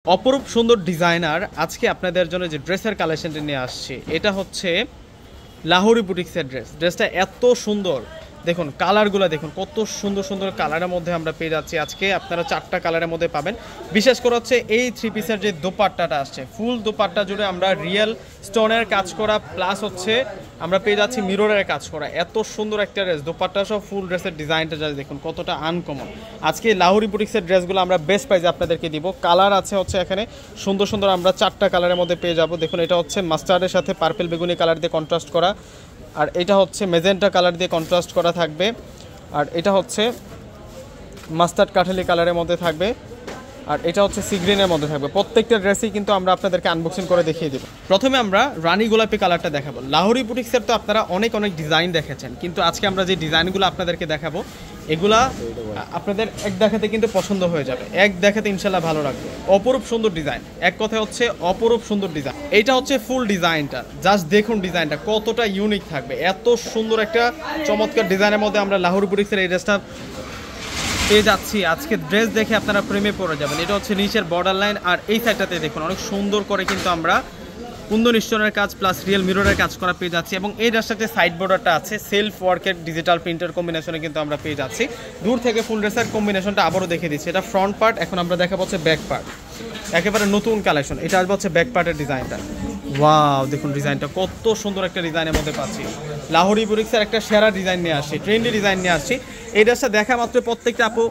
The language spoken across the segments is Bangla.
অপরূপ সুন্দর ডিজাইনার আজকে আপনাদের জন্য যে ড্রেসের কালেকশনটা নিয়ে আসছি এটা হচ্ছে লাহোরি বুটিক্সের ড্রেসটা এত সুন্দর। দেখুন কালারগুলো দেখুন কত সুন্দর সুন্দর কালারের মধ্যে আমরা পেয়ে যাচ্ছি। আজকে আপনারা 4টা কালারের মধ্যে পাবেন। বিশেষ করে হচ্ছে এই 3 পিসের যে দোপাট্টাটা আসছে ফুল দোপাট্টা জুড়ে আমরা রিয়েল স্টোনের কাজ করা প্লাস হচ্ছে আমরা পেয়ে যাচ্ছি মিররের কাজ করা। এত সুন্দর একটা ড্রেস দোপাট্টা সব ফুল ড্রেসের ডিজাইনটা যা দেখুন কতটা আনকমন। আজকে লাহোরি বুটিক্সের ড্রেসগুলো আমরা বেস্ট প্রাইসে আপনাদেরকে দিব। কালার আছে হচ্ছে এখানে সুন্দর সুন্দর আমরা 4টা কালারের মধ্যে পেয়ে যাব। দেখুন এটা হচ্ছে মাস্টার্ডের সাথে পার্পল বেগুনি কালার দিয়ে কন্ট্রাস্ট করা, আর এটা হচ্ছে মেজেন্টা কালার দিয়ে কন্ট্রাস্ট করা থাকবে, আর এটা হচ্ছে মাস্টার্ড কাঠালি কালারের মধ্যে থাকবে, আর এটা হচ্ছে সি গ্রিনের মধ্যে থাকবে। প্রত্যেকটা ড্রেসই কিন্তু আমরা আপনাদেরকে আনবক্সিং করে দেখিয়ে দেব। প্রথমে আমরা রানী গোলাপি কালারটা দেখাবো। লাহোরি বুটিক্সের তো আপনারা অনেক অনেক ডিজাইন দেখেছেন, কিন্তু আজকে আমরা যে ডিজাইনগুলো আপনাদেরকে দেখাবো এগুলা আপনাদের এক দেখাতে কিন্তু পছন্দ হয়ে যাবে, এক দেখাতে ইনশাল্লাহ ভালো লাগবে। অপরূপ সুন্দর ডিজাইন, এক কথায় হচ্ছে অপরূপ সুন্দর ডিজাইন। এইটা হচ্ছে ফুল ডিজাইনটা, জাস্ট দেখুন ডিজাইনটা কতটা ইউনিক থাকবে। এত সুন্দর একটা চমৎকার ডিজাইনের মধ্যে আমরা লাহোরি বুটিক্সের এই ড্রেসটা পেয়ে যাচ্ছি। আজকে ড্রেস দেখে আপনারা প্রেমে পড়ে যাবেন। এটা হচ্ছে নিচের বর্ডার লাইন, আর এই সাইডটাতে দেখুন অনেক সুন্দর করে কিন্তু আমরা কুন্দন স্টোনের কাজ প্লাস রিয়েল মিররের কাজ করা পেয়ে যাচ্ছি। এবং এই ড্রেসটাতে সাইড বর্ডারটা আছে সেলফ ওয়ার্কের ডিজিটাল প্রিন্টের কম্বিনেশনে কিন্তু আমরা পেয়ে যাচ্ছি। দূর থেকে ফুল ড্রেসের কম্বিনেশনটা আবারও দেখে দিচ্ছি। এটা ফ্রন্ট পার্ট, এখন আমরা দেখাবো হচ্ছে ব্যাক পার্ট। একেবারে নতুন কালেকশন, এটা আসবে হচ্ছে ব্যাক পার্টের ডিজাইনটা। ওয়াও দেখুন ডিজাইনটা কত সুন্দর একটা ডিজাইনের মধ্যে পাচ্ছি। লাহোরি বুটিক্সের একটা সেরা ডিজাইন নিয়ে আসছি, ট্রেন্ডি ডিজাইন নিয়ে আসছি। এই ড্রেসটা দেখা মাত্র প্রত্যেকটা আপু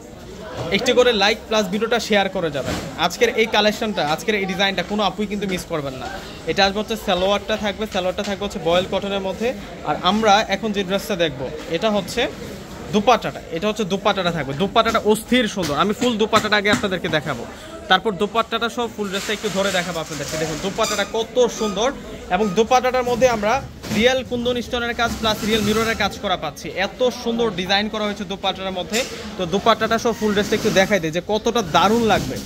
একটি করে লাইক প্লাস ভিডিওটা শেয়ার করে যাবেন। আজকের এই কালেকশনটা, আজকের এই ডিজাইনটা কোনো আপুই কিন্তু মিস করবেন না। এটা আসবে হচ্ছে সালোয়ারটা থাকবে হচ্ছে বয়েল কটনের মধ্যে। আর আমরা এখন যে ড্রেসটা দেখবো এটা হচ্ছে দুপাট্টাটা, এটা হচ্ছে দুপাট্টাটা থাকবে। দুপাট্টাটা অস্থির সুন্দর, আমি ফুল দুপাট্টাটা আগে আপনাদেরকে দেখাবো, তারপর দুপাট্টাটা সব ফুল ড্রেসটা একটু ধরে দেখাবো আপনাদেরকে। দেখুন দুপাট্টাটা কত সুন্দর, এবং দুপাট্টাটার মধ্যে আমরা রিয়েল কুন্দন স্টোনের কাজ প্লাস রিয়েল মিররের কাজ করা পাচ্ছি। এত সুন্দর ডিজাইন করা হয়েছে দুপাট্টার মধ্যে। তো দুপাট্টাটা সব ফুল ড্রেসটা একটু দেখাই দেয় যে কতটা দারুণ লাগবে।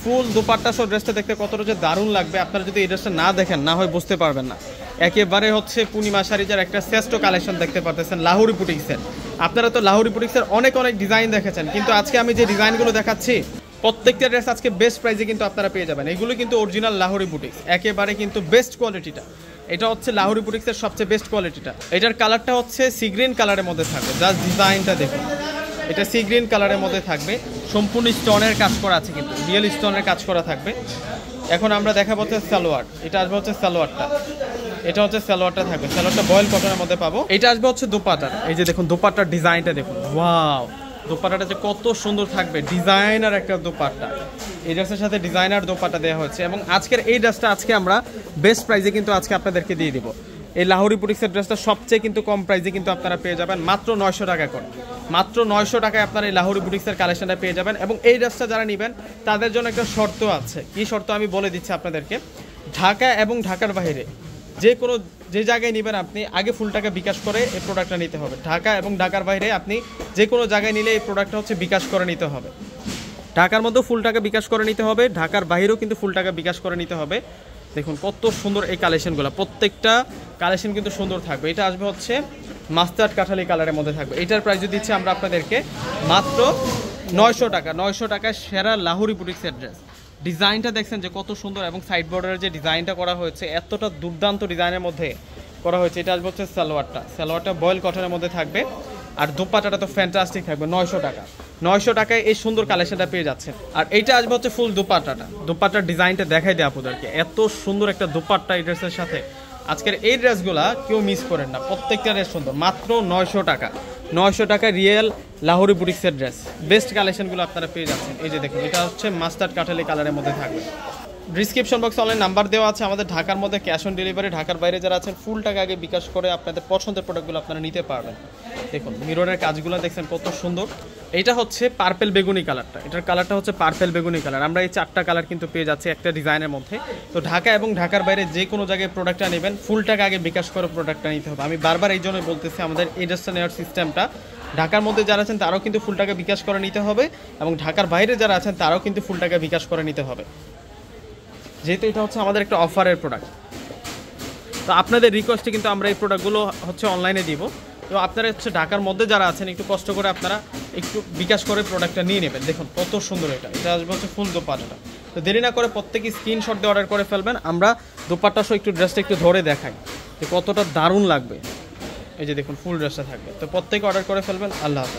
ফুল দুপাট্টা সব ড্রেসটা দেখতে কতটা যে দারুণ লাগবে, আপনারা যদি এই ড্রেসটা না দেখেন না হয় বুঝতে পারবেন না। একেবারে হচ্ছে পূর্ণিমা শাড়িজার একটা শ্রেষ্ঠ কালেকশন দেখতে পারতেছেন লাহোরি বুটিক্সের। আপনারা তো লাহোরি বুটিক্সের অনেক অনেক ডিজাইন দেখেছেন, কিন্তু আজকে আমি যে ডিজাইনগুলো দেখাচ্ছি প্রত্যেকটা ড্রেস আজকে বেস্ট প্রাইসে কিন্তু আপনারা পেয়ে যাবেন। এগুলো কিন্তু অরিজিনাল লাহোরি বুটিক্স, একেবারে কিন্তু বেস্ট কোয়ালিটিটা। এটা হচ্ছে লাহোরি বুটিক্সের সবচেয়ে বেস্ট কোয়ালিটিটা। এটার কালারটা হচ্ছে সি গ্রিন কালারের মধ্যে থাকবে, জাস্ট ডিজাইনটা দেখুন। এটা সি গ্রিন কালারের মধ্যে থাকবে, সম্পূর্ণ স্টোনের কাজ করা আছে, কিন্তু রিয়েল স্টোনের কাজ করা থাকবে। এখন আমরা দেখাবো হচ্ছে সালোয়ার, এটা আসবে হচ্ছে সালোয়ারটা, এটা হচ্ছে সালোয়ারটা থাকবে, সালোয়ারটা বয়েল কটনের মধ্যে পাবো। এটা আসবে হচ্ছে দুপাট্টা, এই যে দেখুন দুপাট্টার ডিজাইনটা দেখুন। ওয়াও দোপাট্টাটা যে কত সুন্দর থাকবে, ডিজাইনার একটা দোপাট্টা। এই ড্রেসের সাথে ডিজাইনার দোপাট্টা দেওয়া হয়েছে, এবং আজকের এই ড্রেসটা আজকে আমরা বেস্ট প্রাইসে কিন্তু আজকে আপনাদেরকে দিয়ে দিব। এই লাহোরি বুটিক্সের ড্রেসটা সবচেয়ে কিন্তু কম প্রাইসে কিন্তু আপনারা পেয়ে যাবেন, মাত্র 900 টাকা করে। মাত্র 900 টাকায় আপনারা এই লাহোরি বুটিক্সের কালেকশনটা পেয়ে যাবেন। এবং এই ড্রেসটা যারা নেবেন তাদের জন্য একটা শর্ত আছে। কি শর্ত আমি বলে দিচ্ছি আপনাদেরকে। ঢাকা এবং ঢাকার বাইরে যে জায়গায় নেবেন আপনি আগে ফুল টাকা বিকাশ করে এই প্রোডাক্টটা নিতে হবে। ঢাকা এবং ঢাকার বাইরে আপনি যে কোনো জায়গায় নিলে এই প্রোডাক্টটা হচ্ছে বিকাশ করে নিতে হবে। ঢাকার মধ্যেও ফুল টাকা বিকাশ করে নিতে হবে, ঢাকার বাইরেও কিন্তু ফুল টাকা বিকাশ করে নিতে হবে। দেখুন কত সুন্দর এই কালেকশনগুলো, প্রত্যেকটা কালেকশন কিন্তু সুন্দর থাকবে। এটা আসবে হচ্ছে মাস্টার্ড কাঠালি কালারের মধ্যে থাকবে। এটার প্রাইস দিচ্ছি আমরা আপনাদেরকে মাত্র 900 টাকা। 900 টাকায় সেরা লাহোরি বুটিক্সের ড্রেস। ডিজাইনটা দেখছেন যে কত সুন্দর, এবং সাইড বর্ডারের যে ডিজাইনটা করা হয়েছে এতটা দুর্দান্ত ডিজাইনের মধ্যে করা হয়েছে। এটা আসবে হচ্ছে সালোয়ারটা বয়েল কটনের মধ্যে থাকবে, আর দুপাট্টাটা তো ফ্যান্টাস্টিক থাকবে। 900 টাকা, 900 টাকায় এই সুন্দর কালেকশনটা পেয়ে যাচ্ছে। আর এইটা আসবে হচ্ছে ফুল দুপাট্টার ডিজাইনটা দেখাই দেয় আপনাদেরকে। এত সুন্দর একটা দুপাট্টা এই ড্রেসের সাথে। আজকের এই ড্রেসগুলা কেউ মিস করেন না, প্রত্যেকটা ড্রেস সুন্দর। মাত্র 900 টাকা, 900 টাকা রিয়েল লাহোরি বুটিক্সের ড্রেস। বেস্ট কালেকশনগুলো আপনারা পেয়ে যাচ্ছেন। এই যে দেখুন এটা হচ্ছে মাস্টার্ড কাঠালি কালারের মধ্যে থাকবে। ডিসক্রিপশন বক্সে অনলাইন নাম্বার দেওয়া আছে আমাদের। ঢাকার মধ্যে ক্যাশ অন ডেলিভারি, ঢাকার বাইরে যারা আছেন ফুল টাকা আগে বিকাশ করে আপনাদের পছন্দের প্রোডাক্টগুলো আপনারা নিতে পারবেন। দেখুন মিররের কাজগুলো দেখছেন কত সুন্দর। এটা হচ্ছে পার্পেল বেগুনি কালারটা, এটার কালারটা হচ্ছে পার্পেল বেগুনি কালার। আমরা এই 4টা কালার কিন্তু পেয়ে যাচ্ছি একটা ডিজাইনের মধ্যে। তো ঢাকা এবং ঢাকার বাইরে যে কোনো জায়গায় প্রোডাক্টটা নেবেন ফুল টাকা আগে বিকাশ করে প্রোডাক্টটা নিতে হবে। আমি বারবার এই জন্যই বলতেছি আমাদের এই ড্রেসটা নেওয়ার সিস্টেমটা ঢাকার মধ্যে যারা আছেন তারাও কিন্তু ফুল টাকা বিকাশ করে নিতে হবে, এবং ঢাকার বাইরে যারা আছেন তারাও কিন্তু ফুল টাকা বিকাশ করে নিতে হবে, যেহেতু এটা হচ্ছে আমাদের একটা অফারের প্রোডাক্ট। তো আপনাদের রিকোয়েস্টে কিন্তু আমরা এই প্রোডাক্টগুলো হচ্ছে অনলাইনে দিব। তো আপনারা হচ্ছে ঢাকার মধ্যে যারা আছেন একটু কষ্ট করে আপনারা একটু বিকাশ করে প্রোডাক্টটা নিয়ে নেবেন। দেখুন কত সুন্দর, এটা আসবে হচ্ছে ফুল দোপাট্টা। তো দেরি না করে প্রত্যেকে স্ক্রিনশট দিয়ে অর্ডার করে ফেলবেন। আমরা দোপাট্টা সহ একটু ড্রেসটা একটু ধরে দেখাই যে কতটা দারুণ লাগবে। এই যে দেখুন ফুল ড্রেসটা থাকবে, তো প্রত্যেকে অর্ডার করে ফেলবেন। আল্লাহ হাফেজ।